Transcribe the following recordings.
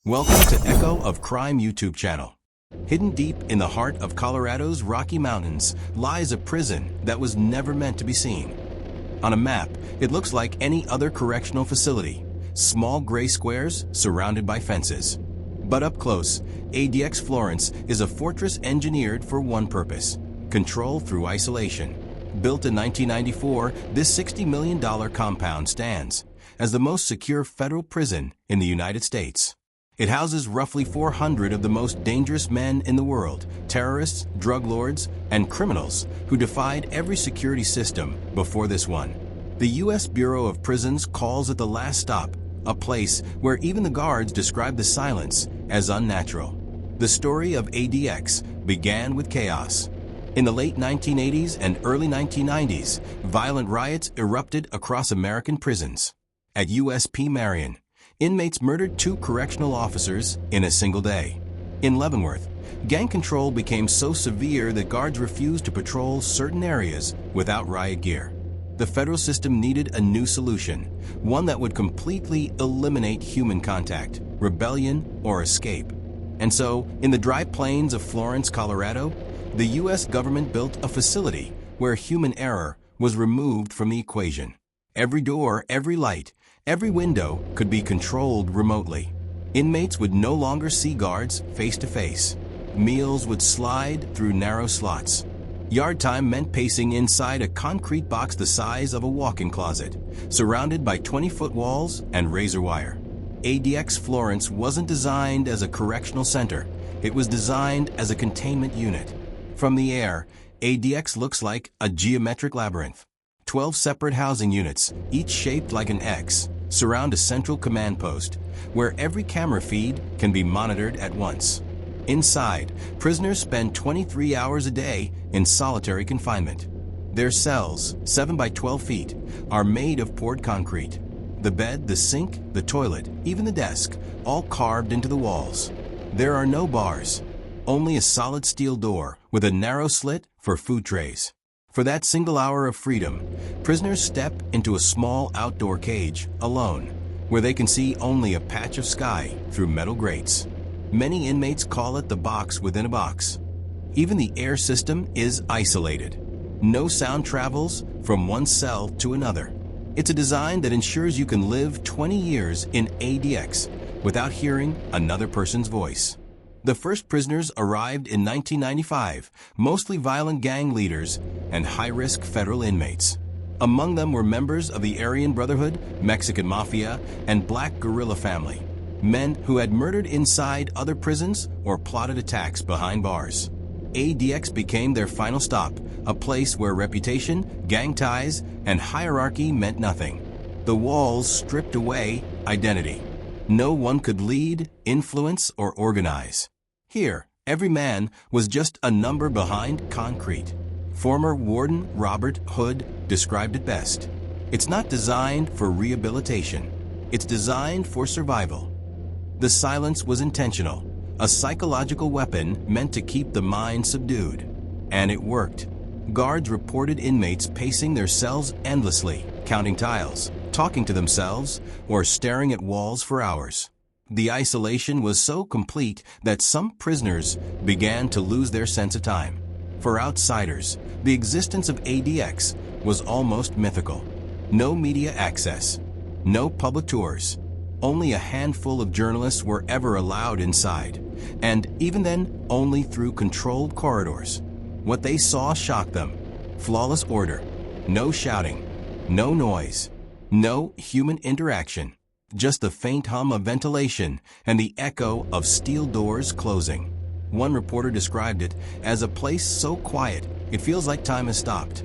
Welcome to Echo of Crime YouTube channel. Hidden deep in the heart of Colorado's Rocky Mountains lies a prison that was never meant to be seen. On a map, it looks like any other correctional facility, small gray squares surrounded by fences. But up close, ADX Florence is a fortress engineered for one purpose: control through isolation. Built in 1994, this $60 million compound stands as the most secure federal prison in the United States. It houses roughly 400 of the most dangerous men in the world, terrorists, drug lords, and criminals who defied every security system before this one. The U.S. Bureau of Prisons calls it the last stop, a place where even the guards describe the silence as unnatural. The story of ADX began with chaos. In the late 1980s and early 1990s, violent riots erupted across American prisons. At USP Marion, inmates murdered 2 correctional officers in a single day. In Leavenworth, gang control became so severe that guards refused to patrol certain areas without riot gear. The federal system needed a new solution, one that would completely eliminate human contact, rebellion, or escape. And so, in the dry plains of Florence, Colorado, the U.S. government built a facility where human error was removed from the equation. Every door, every light, every window could be controlled remotely. Inmates would no longer see guards face to face. Meals would slide through narrow slots. Yard time meant pacing inside a concrete box the size of a walk-in closet, surrounded by 20-foot walls and razor wire. ADX Florence wasn't designed as a correctional center. It was designed as a containment unit. From the air, ADX looks like a geometric labyrinth. 12 separate housing units, each shaped like an X, surround a central command post, where every camera feed can be monitored at once. Inside, prisoners spend 23 hours a day in solitary confinement. Their cells, 7 by 12 feet, are made of poured concrete. The bed, the sink, the toilet, even the desk, all carved into the walls. There are no bars, only a solid steel door with a narrow slit for food trays. For that single hour of freedom, prisoners step into a small outdoor cage, alone, where they can see only a patch of sky through metal grates. Many inmates call it the box within a box. Even the air system is isolated. No sound travels from one cell to another. It's a design that ensures you can live 20 years in ADX without hearing another person's voice. The first prisoners arrived in 1995, mostly violent gang leaders and high-risk federal inmates. Among them were members of the Aryan Brotherhood, Mexican Mafia, and Black Guerrilla Family, men who had murdered inside other prisons or plotted attacks behind bars. ADX became their final stop, a place where reputation, gang ties, and hierarchy meant nothing. The walls stripped away identity. No one could lead, influence, or organize. Here, every man was just a number behind concrete. Former Warden Robert Hood described it best. It's not designed for rehabilitation. It's designed for survival. The silence was intentional, a psychological weapon meant to keep the mind subdued. And it worked. Guards reported inmates pacing their cells endlessly, counting tiles, talking to themselves, or staring at walls for hours. The isolation was so complete that some prisoners began to lose their sense of time. For outsiders, the existence of ADX was almost mythical. No media access, no public tours. Only a handful of journalists were ever allowed inside, and even then, only through controlled corridors. What they saw shocked them. Flawless order, no shouting, no noise, no human interaction. Just the faint hum of ventilation and the echo of steel doors closing. One reporter described it as a place so quiet it feels like time has stopped.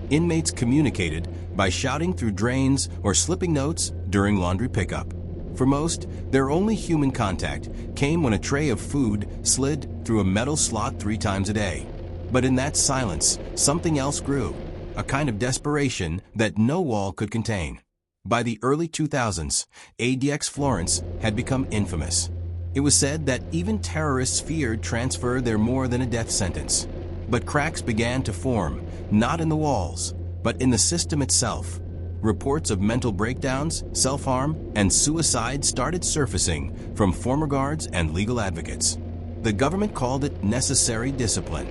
Inmates communicated by shouting through drains or slipping notes during laundry pickup. For most, their only human contact came when a tray of food slid through a metal slot 3 times a day. But in that silence, something else grew, a kind of desperation that no wall could contain. By the early 2000s, ADX Florence had become infamous. It was said that even terrorists feared transfer there more than a death sentence. But cracks began to form, not in the walls, but in the system itself. reports of mental breakdowns, self-harm, and suicide started surfacing from former guards and legal advocates. The government called it necessary discipline.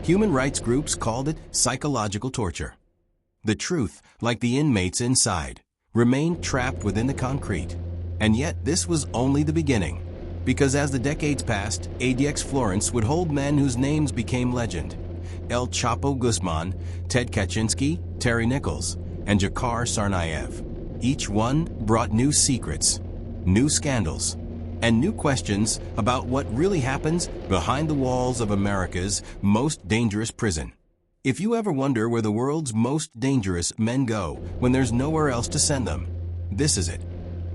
Human rights groups called it psychological torture. The truth, like the inmates inside, remained trapped within the concrete. And yet this was only the beginning. Because as the decades passed, ADX Florence would hold men whose names became legend. El Chapo Guzmán, Ted Kaczynski, Terry Nichols, and Dzhokhar Tsarnaev. Each one brought new secrets, new scandals, and new questions about what really happens behind the walls of America's most dangerous prison. If you ever wonder where the world's most dangerous men go when there's nowhere else to send them, this is it.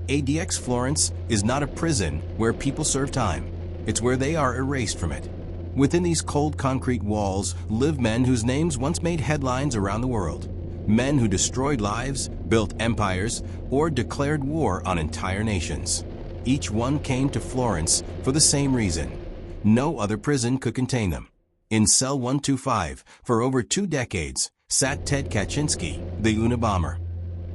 ADX Florence is not a prison where people serve time. It's where they are erased from it. Within these cold concrete walls live men whose names once made headlines around the world. Men who destroyed lives, built empires, or declared war on entire nations. Each one came to Florence for the same reason. No other prison could contain them. In cell 125, for over 2 decades, sat Ted Kaczynski, the Unabomber.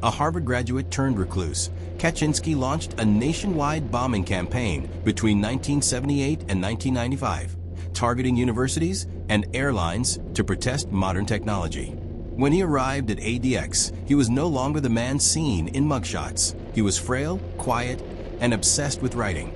A Harvard graduate turned recluse, Kaczynski launched a nationwide bombing campaign between 1978 and 1995, targeting universities and airlines to protest modern technology. When he arrived at ADX, he was no longer the man seen in mugshots. He was frail, quiet, and obsessed with writing.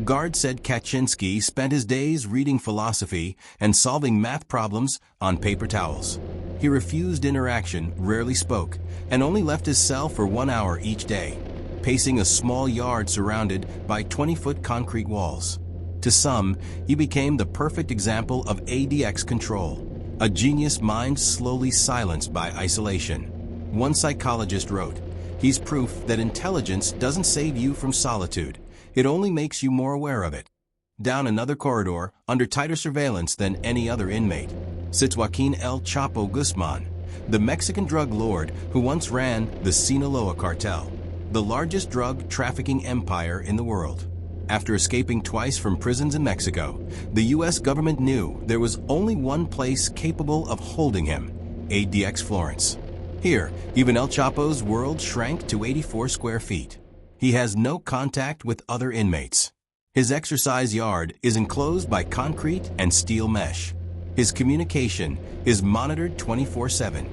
Guards said Kaczynski spent his days reading philosophy and solving math problems on paper towels. He refused interaction, rarely spoke, and only left his cell for 1 hour each day, pacing a small yard surrounded by 20-foot concrete walls. To some, he became the perfect example of ADX control, a genius mind slowly silenced by isolation. One psychologist wrote, "He's proof that intelligence doesn't save you from solitude. It only makes you more aware of it." Down another corridor, under tighter surveillance than any other inmate, sits Joaquín El Chapo Guzmán, the Mexican drug lord who once ran the Sinaloa cartel, the largest drug trafficking empire in the world. After escaping twice from prisons in Mexico, the U.S. government knew there was only one place capable of holding him, ADX Florence. Here, even El Chapo's world shrank to 84 square feet. He has no contact with other inmates. His exercise yard is enclosed by concrete and steel mesh. His communication is monitored 24/7.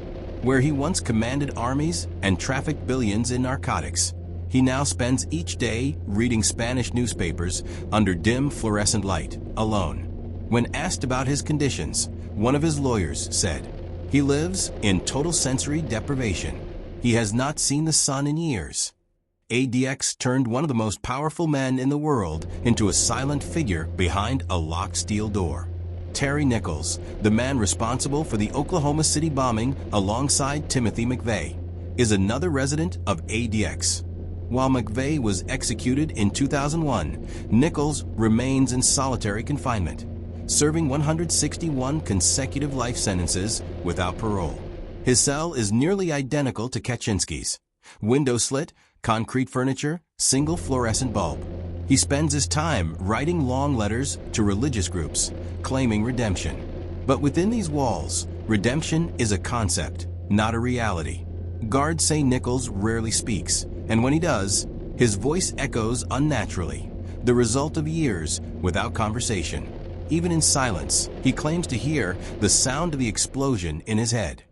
Where he once commanded armies and trafficked billions in narcotics, he now spends each day reading Spanish newspapers under dim fluorescent light, alone. When asked about his conditions, one of his lawyers said, "He lives in total sensory deprivation. He has not seen the sun in years." ADX turned one of the most powerful men in the world into a silent figure behind a locked steel door. Terry Nichols, the man responsible for the Oklahoma City bombing alongside Timothy McVeigh, is another resident of ADX. While McVeigh was executed in 2001, Nichols remains in solitary confinement, serving 161 consecutive life sentences without parole. His cell is nearly identical to Kaczynski's. Window slit, concrete furniture, single fluorescent bulb. He spends his time writing long letters to religious groups, claiming redemption. But within these walls, redemption is a concept, not a reality. Guards say Nichols rarely speaks, and when he does, his voice echoes unnaturally, the result of years without conversation. Even in silence, he claims to hear the sound of the explosion in his head.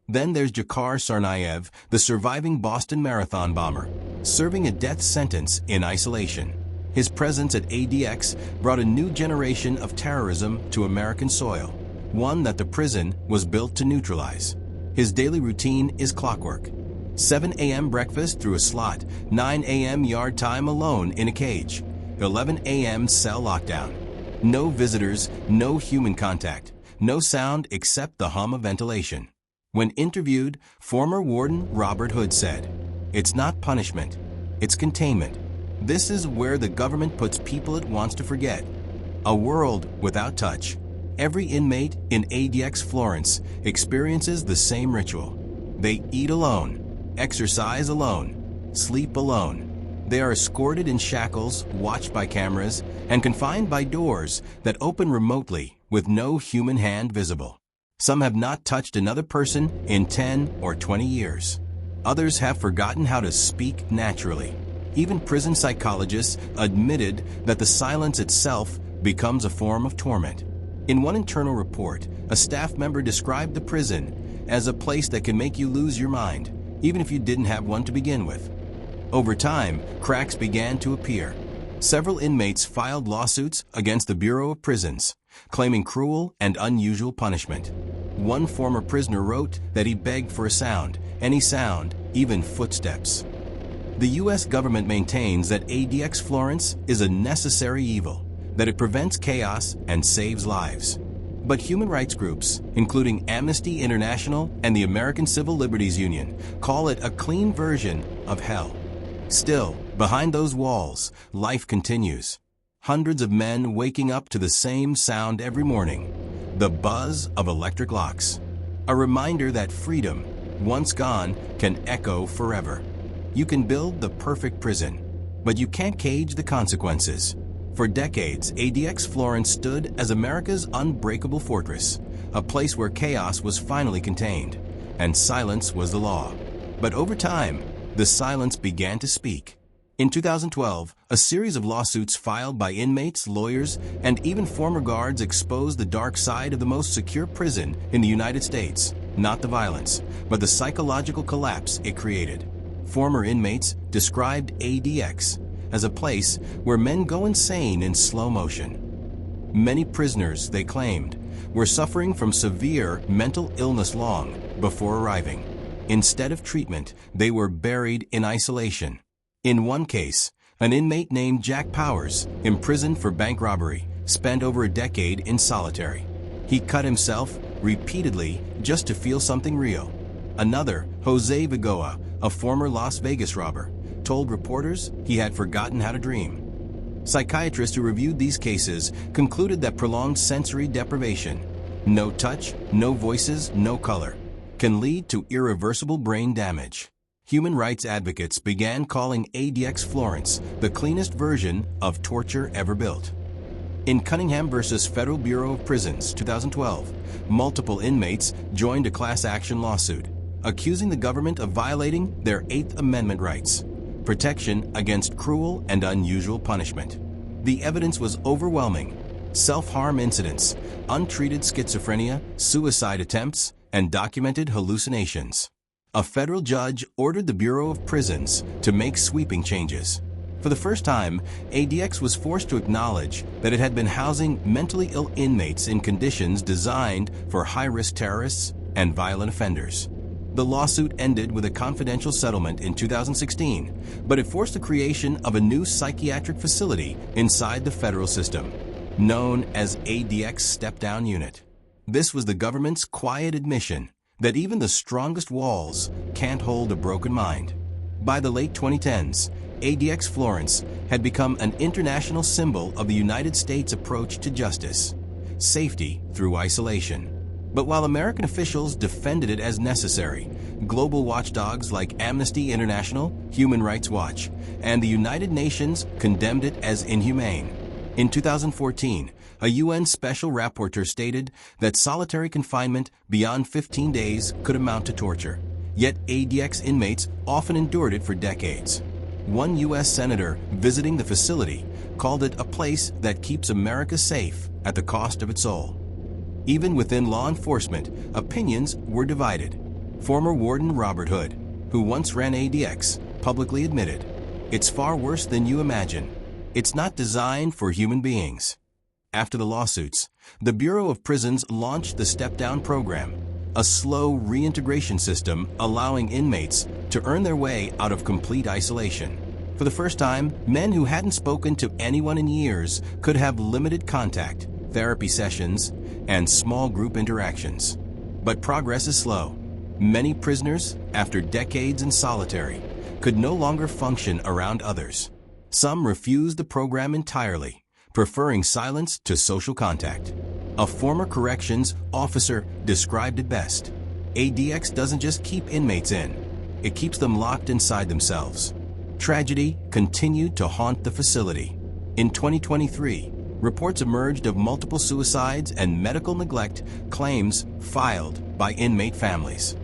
Then there's Dzhokhar Tsarnaev, the surviving Boston Marathon bomber, serving a death sentence in isolation. His presence at ADX brought a new generation of terrorism to American soil, one that the prison was built to neutralize. His daily routine is clockwork. 7 a.m. breakfast through a slot, 9 a.m. yard time alone in a cage, 11 a.m. cell lockdown. No visitors, no human contact, no sound except the hum of ventilation. When interviewed, former warden Robert Hood said, "It's not punishment, it's containment. This is where the government puts people it wants to forget. A world without touch." Every inmate in ADX Florence experiences the same ritual. They eat alone, exercise alone, sleep alone. They are escorted in shackles, watched by cameras, and confined by doors that open remotely with no human hand visible. Some have not touched another person in 10 or 20 years. Others have forgotten how to speak naturally. Even prison psychologists admitted that the silence itself becomes a form of torment. In one internal report, a staff member described the prison as a place that can make you lose your mind, even if you didn't have one to begin with. Over time, cracks began to appear. Several inmates filed lawsuits against the Bureau of Prisons, claiming cruel and unusual punishment. One former prisoner wrote that he begged for a sound, any sound, even footsteps. The U.S. government maintains that ADX Florence is a necessary evil, that it prevents chaos and saves lives. But human rights groups, including Amnesty International and the American Civil Liberties Union, call it a clean version of hell. Still, behind those walls, life continues. Hundreds of men waking up to the same sound every morning, the buzz of electric locks. A reminder that freedom, once gone, can echo forever. You can build the perfect prison, but you can't cage the consequences. For decades, ADX Florence stood as America's unbreakable fortress, a place where chaos was finally contained, and silence was the law. But over time, the silence began to speak. In 2012, a series of lawsuits filed by inmates, lawyers, and even former guards exposed the dark side of the most secure prison in the United States. Not the violence, but the psychological collapse it created. Former inmates described ADX as a place where men go insane in slow motion. Many prisoners, they claimed, were suffering from severe mental illness long before arriving. Instead of treatment, they were buried in isolation. In one case, an inmate named Jack Powers, imprisoned for bank robbery, spent over a decade in solitary. He cut himself repeatedly just to feel something real. Another, Jose Vigoa, a former Las Vegas robber, told reporters he had forgotten how to dream. Psychiatrists who reviewed these cases concluded that prolonged sensory deprivation, no touch, no voices, no color, can lead to irreversible brain damage. Human rights advocates began calling ADX Florence the cleanest version of torture ever built. In Cunningham versus Federal Bureau of Prisons, 2012, multiple inmates joined a class action lawsuit, accusing the government of violating their Eighth Amendment rights, protection against cruel and unusual punishment. The evidence was overwhelming. Self-harm incidents, untreated schizophrenia, suicide attempts, and documented hallucinations. A federal judge ordered the Bureau of Prisons to make sweeping changes. For the first time, ADX was forced to acknowledge that it had been housing mentally ill inmates in conditions designed for high-risk terrorists and violent offenders. The lawsuit ended with a confidential settlement in 2016, but it forced the creation of a new psychiatric facility inside the federal system, known as ADX Step-Down Unit. This was the government's quiet admission that even the strongest walls can't hold a broken mind. By the late 2010s, ADX Florence had become an international symbol of the United States' approach to justice, safety through isolation. But while American officials defended it as necessary, global watchdogs like Amnesty International, Human Rights Watch, and the United Nations condemned it as inhumane. In 2014, a UN Special Rapporteur stated that solitary confinement beyond 15 days could amount to torture, yet ADX inmates often endured it for decades. One U.S. senator visiting the facility called it a place that keeps America safe at the cost of its soul. Even within law enforcement, opinions were divided. Former Warden Robert Hood, who once ran ADX, publicly admitted, "It's far worse than you imagine. It's not designed for human beings." After the lawsuits, the Bureau of Prisons launched the Step-Down program, a slow reintegration system allowing inmates to earn their way out of complete isolation. For the first time, men who hadn't spoken to anyone in years could have limited contact, therapy sessions, and small group interactions. But progress is slow. Many prisoners, after decades in solitary, could no longer function around others. Some refused the program entirely, preferring silence to social contact. A former corrections officer described it best. ADX doesn't just keep inmates in, it keeps them locked inside themselves. Tragedy continued to haunt the facility. In 2023, reports emerged of multiple suicides and medical neglect claims filed by inmate families.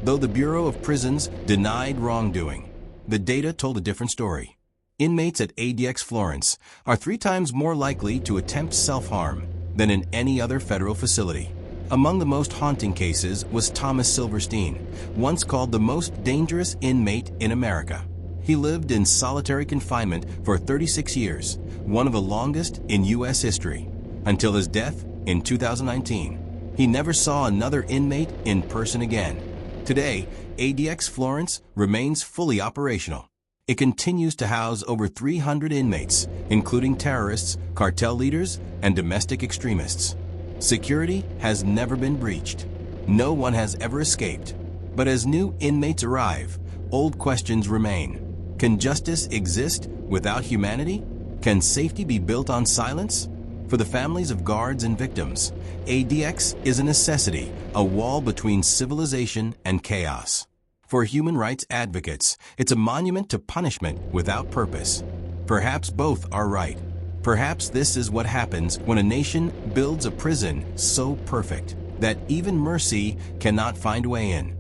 Though the Bureau of Prisons denied wrongdoing, the data told a different story. Inmates at ADX Florence are 3 times more likely to attempt self-harm than in any other federal facility. Among the most haunting cases was Thomas Silverstein, once called the most dangerous inmate in America. He lived in solitary confinement for 36 years, one of the longest in U.S. history, until his death in 2019. He never saw another inmate in person again. Today, ADX Florence remains fully operational. It continues to house over 300 inmates, including terrorists, cartel leaders, and domestic extremists. Security has never been breached. No one has ever escaped. But as new inmates arrive, old questions remain. Can justice exist without humanity? Can safety be built on silence? For the families of guards and victims, ADX is a necessity, a wall between civilization and chaos. For human rights advocates, it's a monument to punishment without purpose. Perhaps both are right. Perhaps this is what happens when a nation builds a prison so perfect that even mercy cannot find a way in.